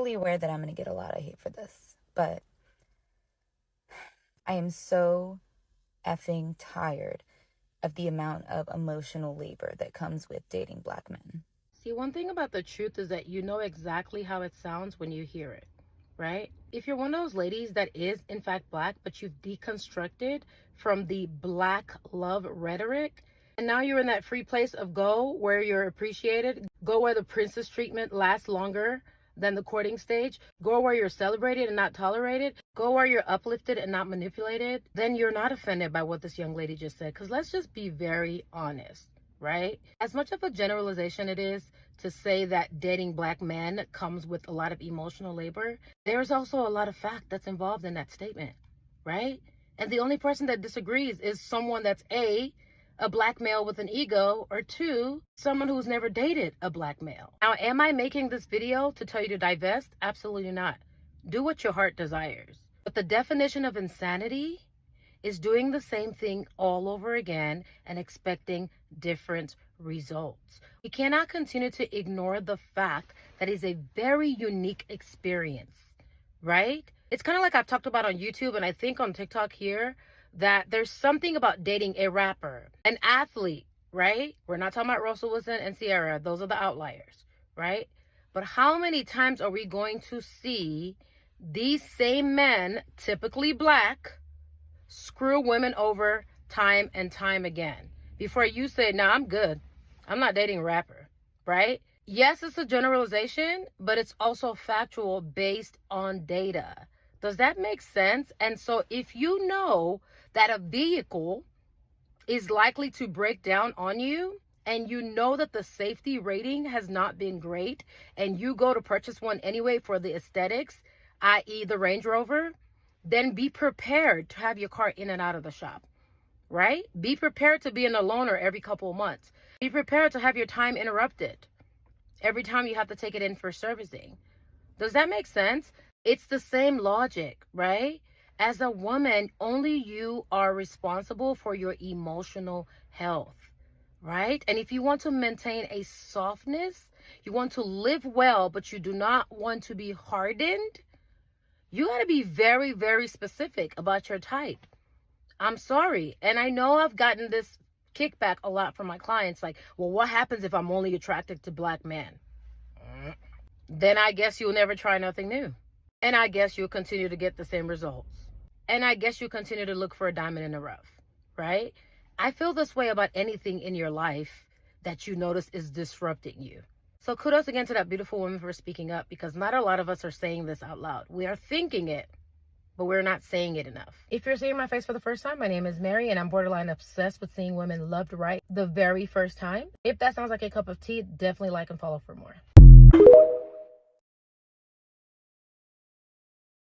fully aware that I'm going to get a lot of hate for this, but I am so effing tired of the amount of emotional labor that comes with dating Black men. See, one thing about the truth is that you know exactly how it sounds when you hear it, right? If you're one of those ladies that is in fact Black, but you've deconstructed from the Black love rhetoric, and now you're in that free place of go where you're appreciated, go where the princess treatment lasts longer than the courting stage, go where you're celebrated and not tolerated, go where you're uplifted and not manipulated, then you're not offended by what this young lady just said. Because let's just be very honest, right? As much of a generalization it is to say that dating Black men comes with a lot of emotional labor, there's also a lot of fact that's involved in that statement, right? And the only person that disagrees is someone that's a Black male with an ego, or two, someone who's never dated a Black male. Now, am I making this video to tell you to divest? Absolutely not. Do what your heart desires. But the definition of insanity is doing the same thing all over again and expecting different results. We cannot continue to ignore the fact that it's a very unique experience, right? It's kind of like I've talked about on YouTube and I think on TikTok here, that there's something about dating a rapper, an athlete, right? We're not talking about Russell Wilson and Ciara. Those are the outliers, right? But how many times are we going to see these same men, typically Black, screw women over time and time again before you say, nah, I'm good. I'm not dating a rapper, right? Yes, it's a generalization, but it's also factual based on data. Does that make sense? And so if you know that a vehicle is likely to break down on you, and you know that the safety rating has not been great, and you go to purchase one anyway for the aesthetics, i.e. the Range Rover, then be prepared to have your car in and out of the shop, right? Be prepared to be in a loaner every couple of months. Be prepared to have your time interrupted every time you have to take it in for servicing. Does that make sense? It's the same logic, right? As a woman, only you are responsible for your emotional health, right? And if you want to maintain a softness, you want to live well, but you do not want to be hardened, you got to be very, very specific about your type. I'm sorry. And I know I've gotten this kickback a lot from my clients. Like, well, what happens if I'm only attracted to Black men? Then I guess you'll never try nothing new. And I guess you'll continue to get the same results. And I guess you'll continue to look for a diamond in the rough, right? I feel this way about anything in your life that you notice is disrupting you. So kudos again to that beautiful woman for speaking up, because not a lot of us are saying this out loud. We are thinking it, but we're not saying it enough. If you're seeing my face for the first time, my name is Mary, and I'm borderline obsessed with seeing women loved right the very first time. If that sounds like a cup of tea, definitely like and follow for more.